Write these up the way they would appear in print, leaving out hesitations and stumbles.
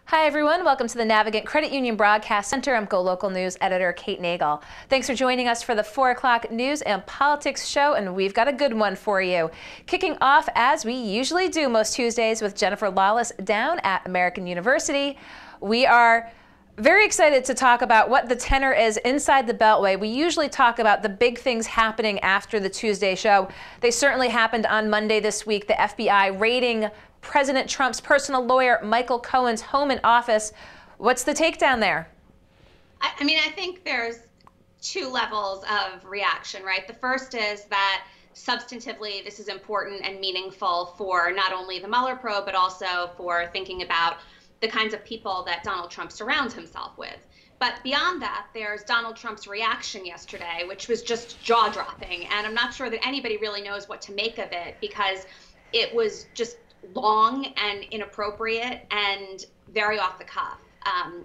Hi everyone, welcome to the Navigant Credit Union Broadcast Center. I'm GoLocal News editor Kate Nagel. Thanks for joining us for the 4 o'clock news and politics show, and we've got a good one for you. Kicking off as we usually do most Tuesdays with Jennifer Lawless down at American University. We are very excited to talk about what the tenor is inside the Beltway. We usually talk about the big things happening after the Tuesday show. They certainly happened on Monday this week. The FBI raiding President Trump's personal lawyer, Michael Cohen's home and office. What's the takedown there? I mean, I think there's two levels of reaction, right? The first is that substantively, this is important and meaningful for not only the Mueller probe, but also for thinking about the kinds of people that Donald Trump surrounds himself with. But beyond that, there's Donald Trump's reaction yesterday, which was just jaw-dropping. And I'm not sure that anybody really knows what to make of it, because it was just long and inappropriate and very off the cuff,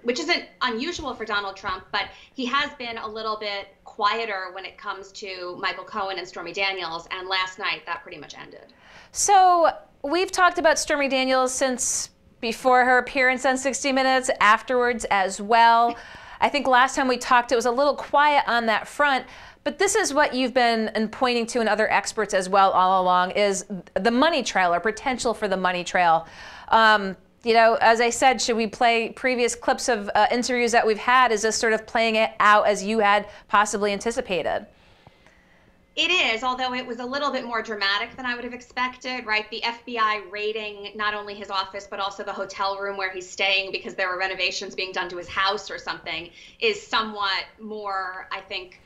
which isn't unusual for Donald Trump, but he has been a little bit quieter when it comes to Michael Cohen and Stormy Daniels, and last night that pretty much ended. So we've talked about Stormy Daniels since before her appearance on 60 Minutes, afterwards as well. I think last time we talked it was a little quiet on that front. But this is what you've been pointing to, and other experts as well all along, is the money trail, or potential for the money trail. You know, as I said, should we play previous clips of interviews that we've had? Is this sort of playing it out as you had possibly anticipated? It is, although it was a little bit more dramatic than I would have expected, right? The FBI raiding not only his office, but also the hotel room where he's staying because there were renovations being done to his house or something, is somewhat more, I think,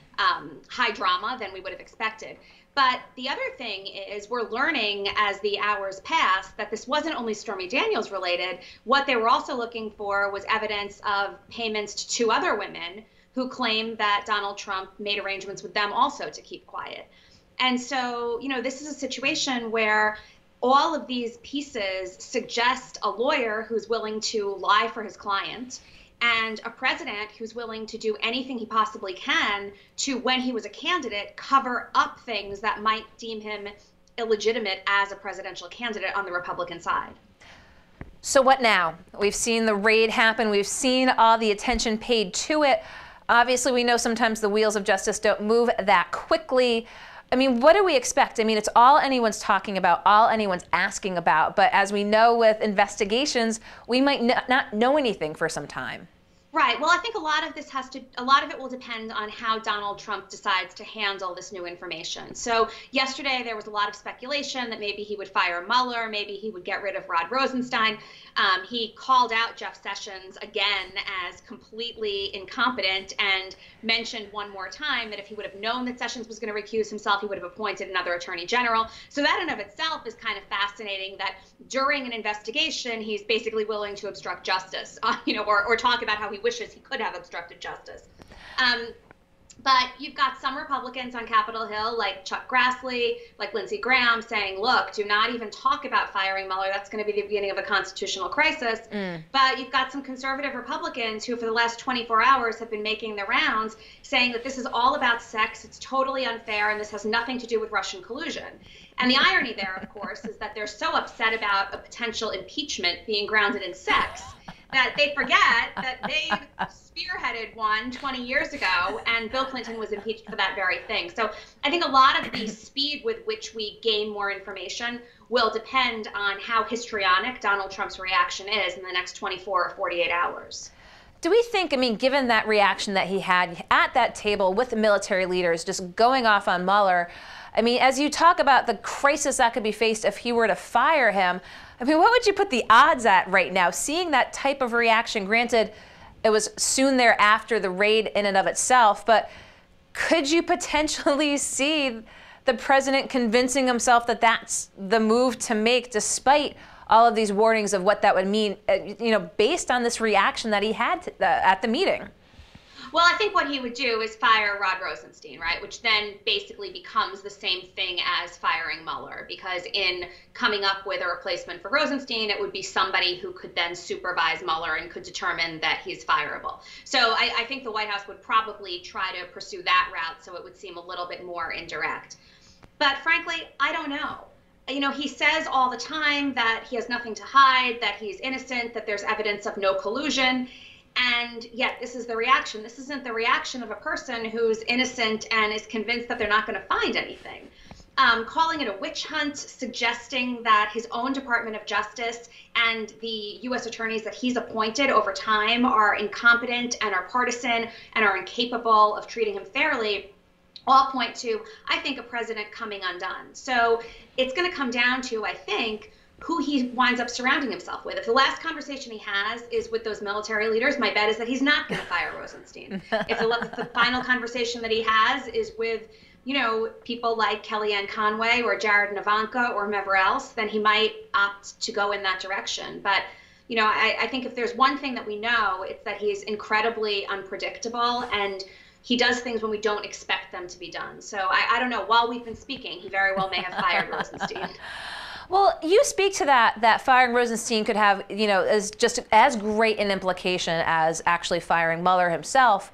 high drama than we would have expected. But the other thing is, we're learning as the hours pass that this wasn't only Stormy Daniels related. What they were also looking for was evidence of payments to 2 other women who claimed that Donald Trump made arrangements with them also to keep quiet. And so, you know, this is a situation where all of these pieces suggest a lawyer who's willing to lie for his client, and a president who's willing to do anything he possibly can to, when he was a candidate, cover up things that might deem him illegitimate as a presidential candidate on the Republican side. So what now? We've seen the raid happen. We've seen all the attention paid to it. Obviously, we know sometimes the wheels of justice don't move that quickly. I mean, what do we expect? I mean, it's all anyone's talking about, all anyone's asking about. But as we know with investigations, we might not know anything for some time. Right. Well, I think a lot of it will depend on how Donald Trump decides to handle this new information. So yesterday there was a lot of speculation that maybe he would fire Mueller, maybe he would get rid of Rod Rosenstein. He called out Jeff Sessions again as completely incompetent, and mentioned one more time that if he would have known that Sessions was going to recuse himself, he would have appointed another attorney general. So that in of itself is kind of fascinating, that during an investigation, he's basically willing to obstruct justice, or talk about how he wishes he could have obstructed justice. But you've got some Republicans on Capitol Hill, like Chuck Grassley, like Lindsey Graham, saying, look, do not even talk about firing Mueller. That's going to be the beginning of a constitutional crisis. But you've got some conservative Republicans who, for the last 24 hours, have been making the rounds, saying that this is all about sex, it's totally unfair, and this has nothing to do with Russian collusion. And the irony there, of course, is that they're so upset about a potential impeachment being grounded in sex that they forget that they spearheaded one 20 years ago, and Bill Clinton was impeached for that very thing. So I think a lot of the speed with which we gain more information will depend on how histrionic Donald Trump's reaction is in the next 24 or 48 hours. Do we think, I mean, given that reaction that he had at that table with the military leaders just going off on Mueller, I mean, as you talk about the crisis that could be faced if he were to fire him, I mean, what would you put the odds at right now? Seeing that type of reaction, granted, it was soon thereafter the raid in and of itself, but could you potentially see the president convincing himself that that's the move to make, despite all of these warnings of what that would mean, based on this reaction that he had at the meeting? Well, I think what he would do is fire Rod Rosenstein, right, which then basically becomes the same thing as firing Mueller, because in coming up with a replacement for Rosenstein, it would be somebody who could then supervise Mueller and could determine that he's fireable. So I think the White House would probably try to pursue that route, so it would seem a little bit more indirect. But frankly, I don't know. you know, he says all the time that he has nothing to hide, that he's innocent, that there's evidence of no collusion. And yet this is the reaction. This isn't the reaction of a person who's innocent and is convinced that they're not going to find anything. Calling it a witch hunt, suggesting that his own Department of Justice and the U.S. attorneys that he's appointed over time are incompetent and are partisan and are incapable of treating him fairly, all point to, I think, a president coming undone. So it's going to come down to, I think, who he winds up surrounding himself with. If the last conversation he has is with those military leaders, my bet is that he's not going to fire Rosenstein. If the final conversation that he has is with, you know, people like Kellyanne Conway or Jared and Ivanka or whomever else, then he might opt to go in that direction. But, you know, I think if there's one thing that we know, it's that he's incredibly unpredictable, and he does things when we don't expect them to be done. So I don't know. While we've been speaking, he very well may have fired Rosenstein. Well, you speak to that firing Rosenstein could have, you know, as just as great an implication as actually firing Mueller himself.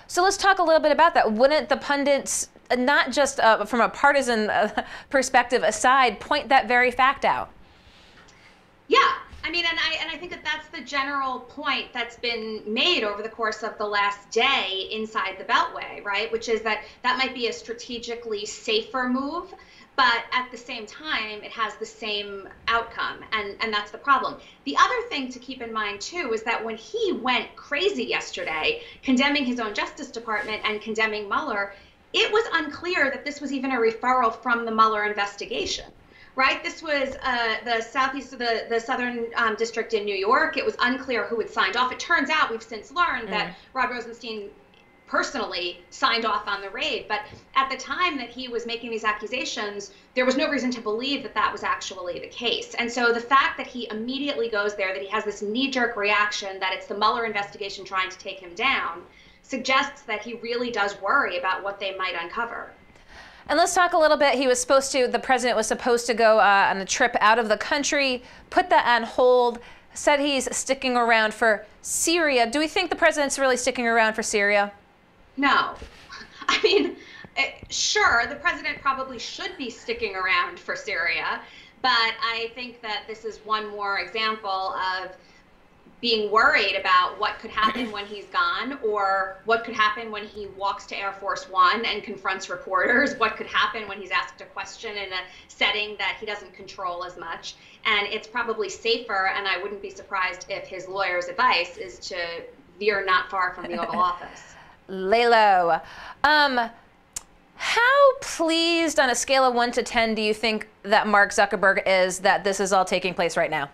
So let's talk a little bit about that. Wouldn't the pundits, not just from a partisan perspective aside, point that very fact out? Yeah. I mean, and I think that that's the general point that's been made over the course of the last day inside the Beltway, right? Which is that might be a strategically safer move, but at the same time, it has the same outcome, and that's the problem. The other thing to keep in mind, too, is that when he went crazy yesterday, condemning his own Justice Department and condemning Mueller, it was unclear that this was even a referral from the Mueller investigation. Right, this was the Southern District in New York. It was unclear who had signed off. It turns out we've since learned that Rod Rosenstein personally signed off on the raid. But at the time that he was making these accusations, there was no reason to believe that that was actually the case. And so the fact that he immediately goes there, that he has this knee-jerk reaction that it's the Mueller investigation trying to take him down, suggests that he really does worry about what they might uncover. And let's talk a little bit. The president was supposed to go on a trip out of the country, put that on hold, said he's sticking around for Syria. Do we think the president's really sticking around for Syria? No. I mean, sure, the president probably should be sticking around for Syria, but I think that this is one more example of being worried about what could happen when he's gone, or what could happen when he walks to Air Force One and confronts reporters, what could happen when he's asked a question in a setting that he doesn't control as much. And it's probably safer, and I wouldn't be surprised if his lawyer's advice is to veer not far from the Oval Office. Lay low. How pleased on a scale of 1 to 10 do you think that Mark Zuckerberg is that this is all taking place right now?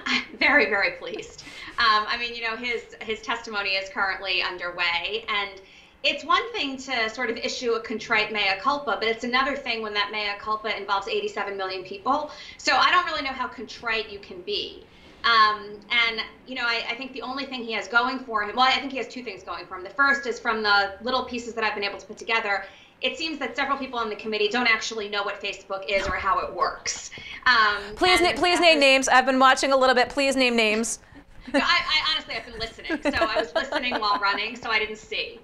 I'm very, very pleased. I mean, you know, his testimony is currently underway, and it's one thing to sort of issue a contrite mea culpa, but it's another thing when that mea culpa involves 87 million people. So I don't really know how contrite you can be. And, you know, I think the only thing he has going for him, well, I think he has two things going for him. The first is, from the little pieces that I've been able to put together, it seems that several people on the committee don't actually know what Facebook is or how it works. Please name names. I've been watching a little bit. Please name names. No, I honestly, I've been listening. So I was listening while running, so I didn't see.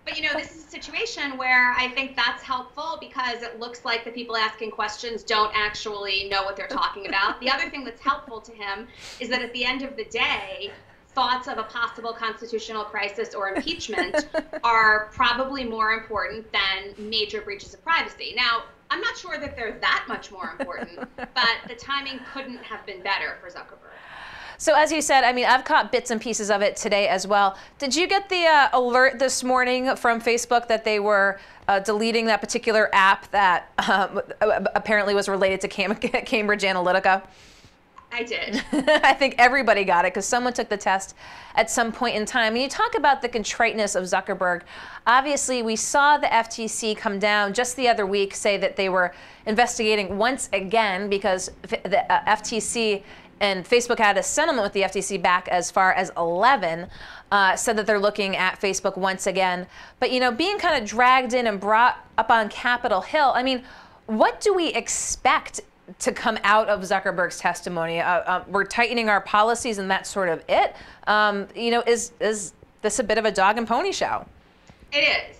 But, you know, this is a situation where I think that's helpful, because it looks like the people asking questions don't actually know what they're talking about. The other thing that's helpful to him is that at the end of the day, thoughts of a possible constitutional crisis or impeachment are probably more important than major breaches of privacy. Now, I'm not sure that they're that much more important, but the timing couldn't have been better for Zuckerberg. So as you said, I mean, I've caught bits and pieces of it today as well. Did you get the alert this morning from Facebook that they were deleting that particular app that apparently was related to Cambridge Analytica? I did. I think everybody got it because someone took the test at some point in time. And you talk about the contriteness of Zuckerberg. Obviously, we saw the FTC come down just the other week, say that they were investigating once again because the FTC and Facebook had a settlement with the FTC back as far as 11, said that they're looking at Facebook once again. But, you know, being kind of dragged in and brought up on Capitol Hill, I mean, what do we expect to come out of Zuckerberg's testimony? We're tightening our policies and that's sort of it. You know, is this a bit of a dog and pony show? It is.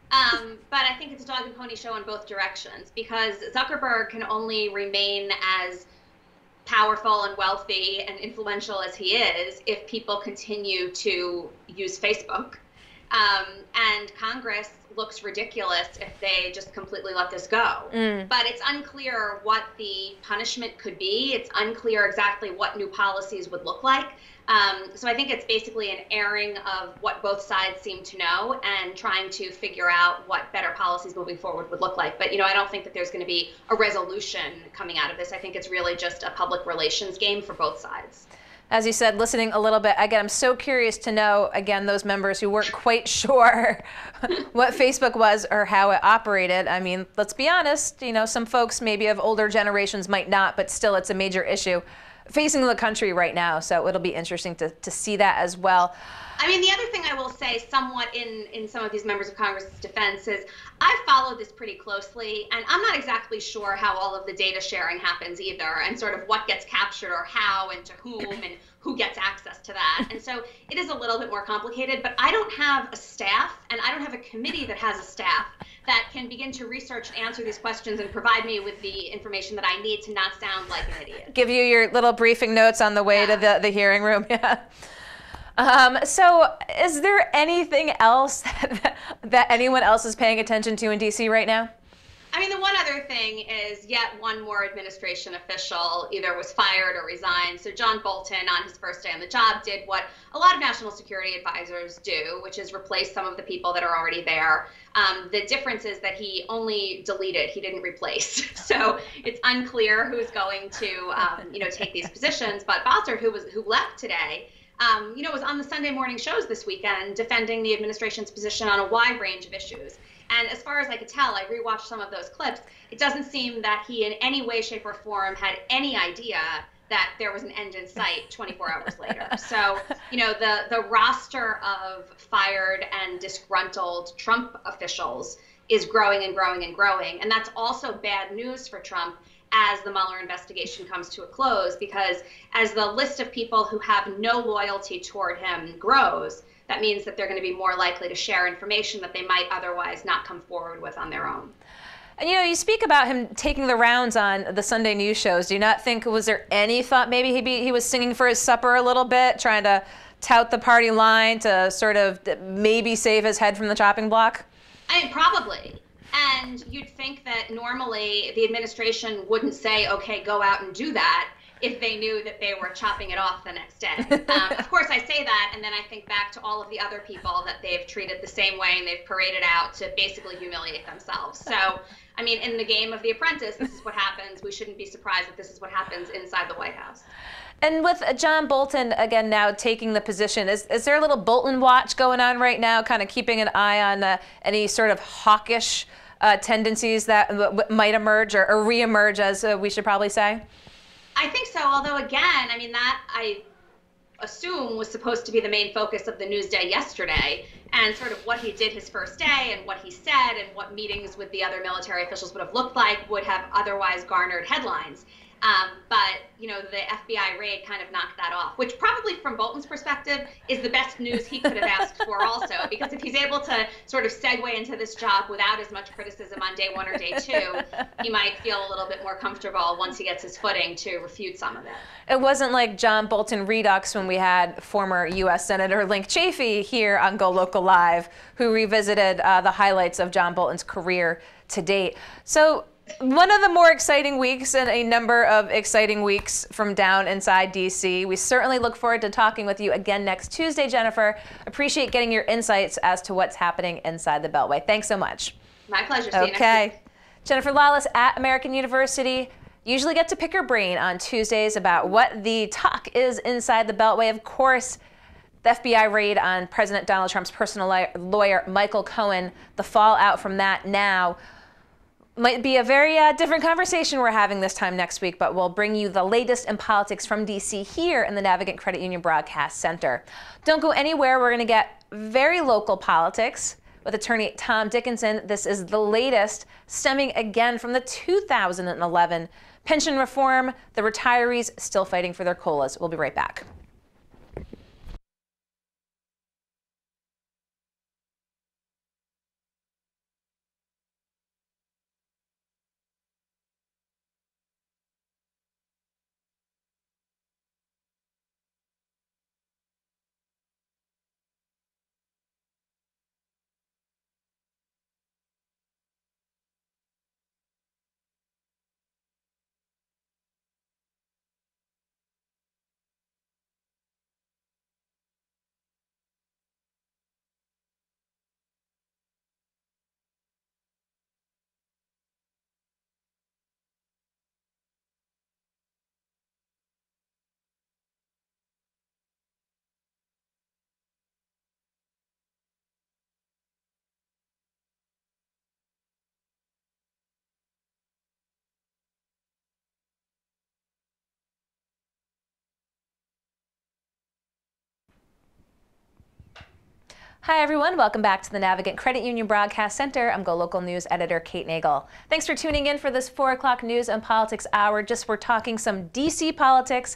But I think it's a dog and pony show in both directions because Zuckerberg can only remain as powerful and wealthy and influential as he is if people continue to use Facebook. And Congress looks ridiculous if they just completely let this go. But it's unclear what the punishment could be. It's unclear exactly what new policies would look like. So I think it's basically an airing of what both sides seem to know and trying to figure out what better policies moving forward would look like. But, I don't think that there's going to be a resolution coming out of this. I think it's really just a public relations game for both sides. As you said, listening a little bit, again, I'm so curious to know, again, those members who weren't quite sure what Facebook was or how it operated. I mean, let's be honest, some folks maybe of older generations might not, but still it's a major issue facing the country right now. So it'll be interesting to see that as well. I mean, the other thing I will say somewhat in some of these members of Congress's defense is I've followed this pretty closely, and I'm not exactly sure how all of the data sharing happens either, and sort of what gets captured or how and to whom and who gets access to that. And so it is a little bit more complicated, but I don't have a staff, and I don't have a committee that has a staff that can begin to research and answer these questions and provide me with the information that I need to not sound like an idiot. Give you your little briefing notes on the way to the hearing room. Yeah. So is there anything else that anyone else is paying attention to in DC right now? I mean, the one other thing is yet one more administration official either was fired or resigned. So John Bolton, on his first day on the job, did what a lot of national security advisors do, which is replace some of the people that are already there. The difference is that he only deleted, he didn't replace. So it's unclear who's going to, take these positions. But Bossert, who left today, was on the Sunday morning shows this weekend defending the administration's position on a wide range of issues. And as far as I could tell, I rewatched some of those clips, it doesn't seem that he in any way, shape, or form had any idea that there was an end in sight 24 hours later. So, the roster of fired and disgruntled Trump officials is growing and growing and growing. And that's also bad news for Trump as the Mueller investigation comes to a close, because as the list of people who have no loyalty toward him grows, that means that they're going to be more likely to share information that they might otherwise not come forward with on their own. And you speak about him taking the rounds on the Sunday news shows. Do you not think, was there any thought maybe he was singing for his supper a little bit, trying to tout the party line to sort of maybe save his head from the chopping block? I mean, probably. And you'd think that normally the administration wouldn't say, okay, go out and do that, if they knew that they were chopping it off the next day. Of course, I say that, and then I think back to all of the other people that they've treated the same way and they've paraded out to basically humiliate themselves. So, I mean, in the game of The Apprentice, this is what happens. We shouldn't be surprised that this is what happens inside the White House. And with John Bolton, again, now taking the position, is there a little Bolton watch going on right now, kind of keeping an eye on any sort of hawkish tendencies that might emerge or reemerge, as we should probably say? I think so, although again, I mean, that I assume was supposed to be the main focus of the news day yesterday, and sort of what he did his first day and what he said and what meetings with the other military officials would have looked like would have otherwise garnered headlines. But, the FBI raid kind of knocked that off, which probably from Bolton's perspective is the best news he could have asked for also, because if he's able to sort of segue into this job without as much criticism on day one or day two, he might feel a little bit more comfortable once he gets his footing to refute some of it. It wasn't like John Bolton redux when we had former U.S. Senator Link Chafee here on GoLocal Live, who revisited the highlights of John Bolton's career to date. So, one of the more exciting weeks and a number of exciting weeks from down inside D.C. We certainly look forward to talking with you again next Tuesday, Jennifer. Appreciate getting your insights as to what's happening inside the Beltway. Thanks so much. My pleasure. See you next week. Jennifer Lawless at American University. Usually get to pick her brain on Tuesdays about what the talk is inside the Beltway. Of course, the FBI raid on President Donald Trump's personal lawyer, Michael Cohen, the fallout from that now. Might be a very different conversation we're having this time next week, but we'll bring you the latest in politics from D.C. here in the Navigant Credit Union Broadcast Center. Don't go anywhere. We're going to get very local politics with attorney Tom Dickinson. This is the latest, stemming again from the 2011 pension reform. The retirees still fighting for their COLAs. We'll be right back. Hi everyone, welcome back to the Navigant Credit Union Broadcast Center. I'm GoLocal News editor Kate Nagel. Thanks for tuning in for this 4 o'clock news and politics hour. We're talking some DC politics,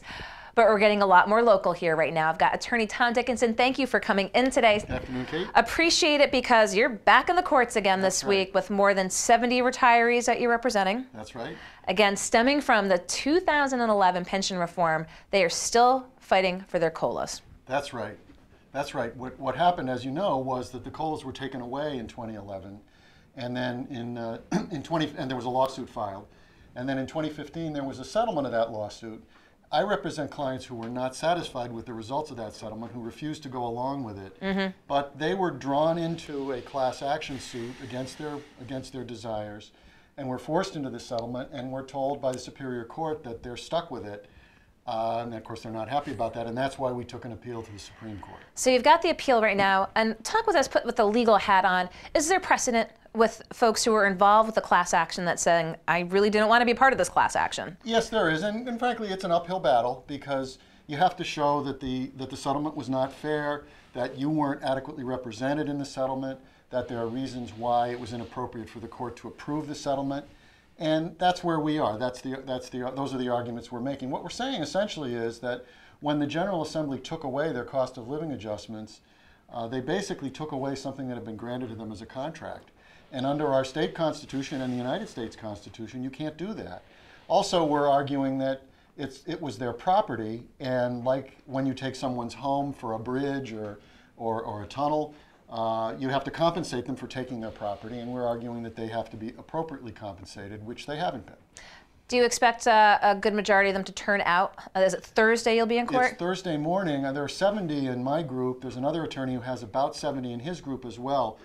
but we're getting a lot more local here right now. I've got Attorney Tom Dickinson. Thank you for coming in today. Good afternoon, Kate. Appreciate it because you're back in the courts again this week with more than 70 retirees that you're representing. That's right. Again, stemming from the 2011 pension reform, they are still fighting for their COLAs. That's right. That's right. What happened, as you know, was that the COLAs were taken away in 2011, and then and there was a lawsuit filed, and then in 2015 there was a settlement of that lawsuit. I represent clients who were not satisfied with the results of that settlement, who refused to go along with it, but they were drawn into a class action suit against their desires, and were forced into the settlement, and were told by the Superior Court that they're stuck with it. And of course they're not happy about that, and that's why we took an appeal to the Supreme Court. So you've got the appeal right now, and talk with us, put with the legal hat on. Is there precedent with folks who are involved with the class action that's saying, I really didn't want to be part of this class action? Yes, there is, and frankly it's an uphill battle because you have to show that the settlement was not fair, that you weren't adequately represented in the settlement, that there are reasons why it was inappropriate for the court to approve the settlement. And that's where we are. Those are the arguments we're making. What we're saying essentially is that when the General Assembly took away their cost of living adjustments, they basically took away something that had been granted to them as a contract. And under our state constitution and the United States Constitution, you can't do that. Also, we're arguing that it was their property, and like when you take someone's home for a bridge or a tunnel, you have to compensate them for taking their property, and we're arguing that they have to be appropriately compensated, which they haven't been. Do you expect a good majority of them to turn out? Is it Thursday you'll be in court? It's Thursday morning. There are 70 in my group. There's another attorney who has about 70 in his group as well.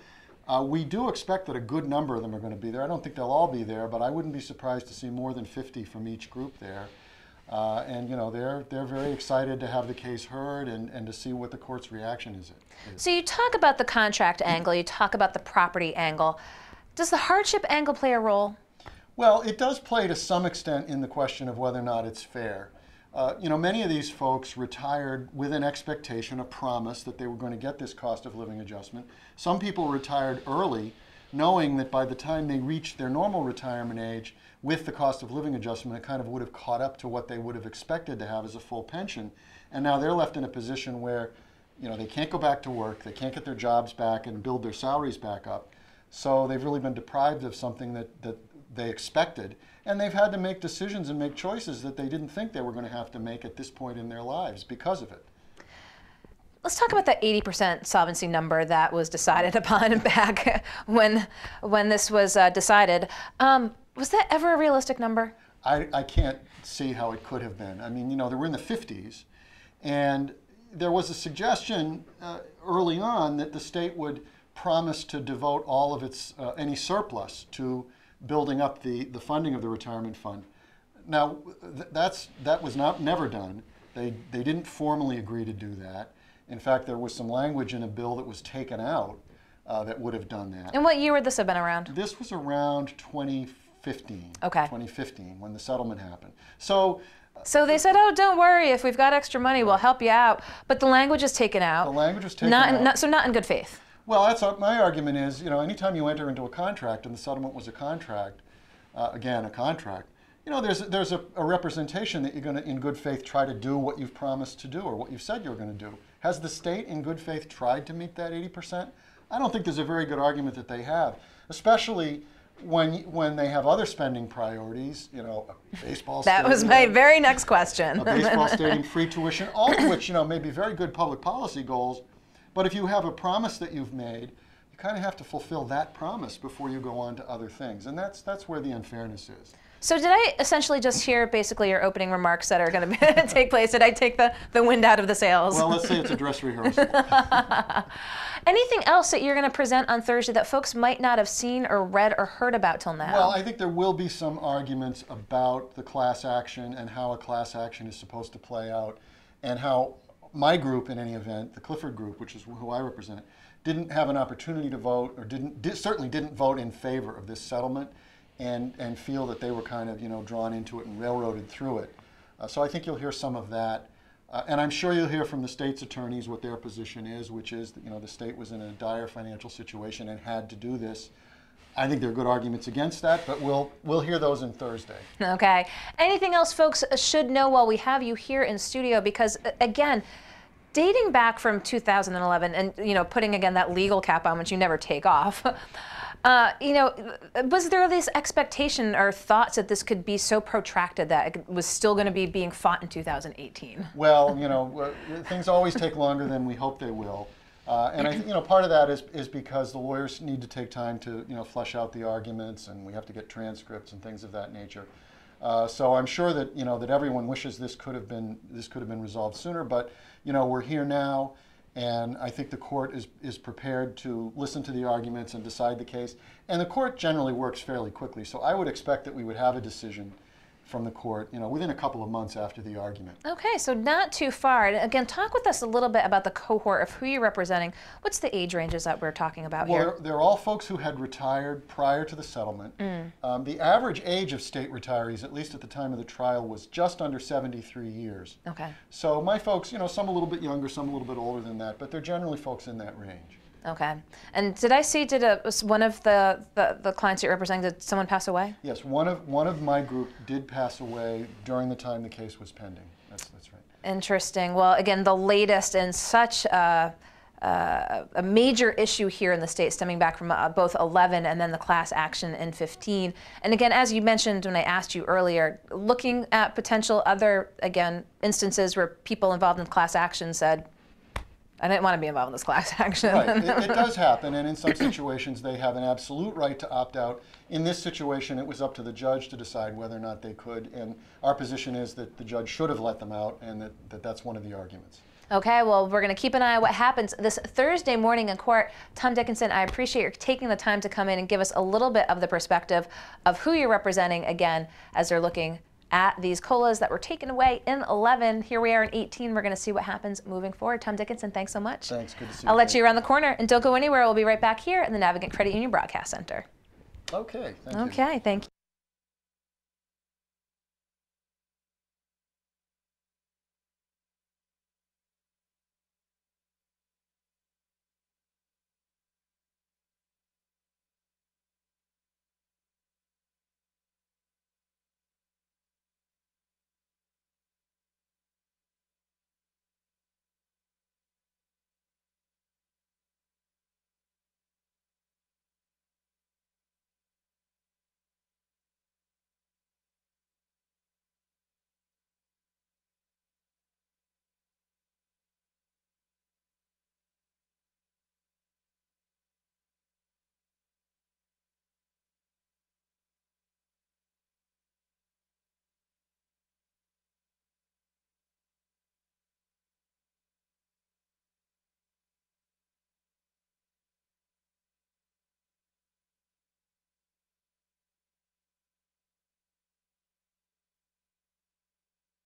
We do expect that a good number of them are going to be there. I don't think they'll all be there, but I wouldn't be surprised to see more than 50 from each group there. And you know, they're very excited to have the case heard and to see what the court's reaction is. So you talk about the contract angle, you talk about the property angle. Does the hardship angle play a role? Well, it does play to some extent in the question of whether or not it's fair. You know, many of these folks retired with an expectation, a promise that they were going to get this cost of living adjustment. Some people retired early, knowing that by the time they reached their normal retirement age, with the cost of living adjustment, it kind of would have caught up to what they would have expected to have as a full pension. And now they're left in a position where, you know, they can't go back to work, they can't get their jobs back and build their salaries back up. So they've really been deprived of something that they expected. And they've had to make decisions and make choices that they didn't think they were going to have to make at this point in their lives because of it. Let's talk about that 80% solvency number that was decided upon back when this was decided. Was that ever a realistic number? I can't see how it could have been. I mean, you know, they were in the 50s, and there was a suggestion early on that the state would promise to devote all of its any surplus to building up the funding of the retirement fund. Now, that was never done. They didn't formally agree to do that. In fact, there was some language in a bill that was taken out that would have done that. And what year would this have been around? This was around 2015. Okay. 2015, when the settlement happened. So they said, oh, don't worry, if we've got extra money, we'll help you out. But the language is taken out. The language was taken out. So not in good faith. Well, that's my argument is, you know, anytime you enter into a contract and the settlement was a contract, again, a contract, you know, there's a representation that you're going to, in good faith, try to do what you've promised to do or what you've said you're going to do. Has the state, in good faith, tried to meet that 80%? I don't think there's a very good argument that they have, especially when they have other spending priorities, you know, a baseball stadium. That was my very next question. A baseball stadium, free tuition, all of which, you know, may be very good public policy goals, but if you have a promise that you've made, you kind of have to fulfill that promise before you go on to other things, and that's where the unfairness is. So did I essentially just hear basically your opening remarks that are going to take place? Did I take the wind out of the sails? Well, let's say it's a dress rehearsal. Anything else that you're going to present on Thursday that folks might not have seen or read or heard about till now? Well, I think there will be some arguments about the class action and how a class action is supposed to play out, and how my group, in any event, the Clifford group, which is who I represent, didn't have an opportunity to vote, or certainly didn't vote in favor of this settlement, and feel that they were kind of, you know, drawn into it and railroaded through it. So I think you'll hear some of that. And I'm sure you'll hear from the state's attorneys what their position is, which is that, the state was in a dire financial situation and had to do this. I think there are good arguments against that, but we'll hear those on Thursday. Okay. Anything else folks should know while we have you here in studio? Because again, dating back from 2011 and putting again that legal cap on, which you never take off, was there this expectation or thoughts that this could be so protracted that it was still going to be being fought in 2018? Well, things always take longer than we hope they will. And I think, part of that is because the lawyers need to take time to, flesh out the arguments, and we have to get transcripts and things of that nature. So I'm sure that, that everyone wishes this could have been resolved sooner, but, we're here now, and I think the court is prepared to listen to the arguments and decide the case. And the court generally works fairly quickly, so I would expect that we would have a decision from the court, within a couple of months after the argument. Okay, so not too far. And again, talk with us a little bit about the cohort of who you're representing. What's the age ranges that we're talking about here? Well, they're all folks who had retired prior to the settlement. The average age of state retirees, at least at the time of the trial, was just under 73 years. Okay. So my folks, some a little bit younger, some a little bit older than that, but they're generally folks in that range. Okay. And did I see, one of the clients you're representing, did someone pass away? Yes, one of my group did pass away during the time the case was pending. That's right. Interesting. Well, again, the latest in such a major issue here in the state, stemming back from both 11 and then the class action in 15. And again, as you mentioned when I asked you earlier, looking at potential other, again, instances where people involved in class action said, I didn't want to be involved in this class action. Right. It does happen, and in some situations they have an absolute right to opt out. In this situation, it was up to the judge to decide whether or not they could, and our position is that the judge should have let them out, and that's one of the arguments. Okay, well, we're going to keep an eye on what happens this Thursday morning in court. Tom Dickinson, I appreciate your taking the time to come in and give us a little bit of the perspective of who you're representing, again, as they're looking at these COLAs that were taken away in 11. Here we are in 18. We're going to see what happens moving forward. Tom Dickinson, thanks so much. Thanks. Good to see you. I'll let you around the corner, and don't go anywhere. We'll be right back here in the Navigant Credit Union Broadcast Center. Okay. Thank you. Okay. Thank you.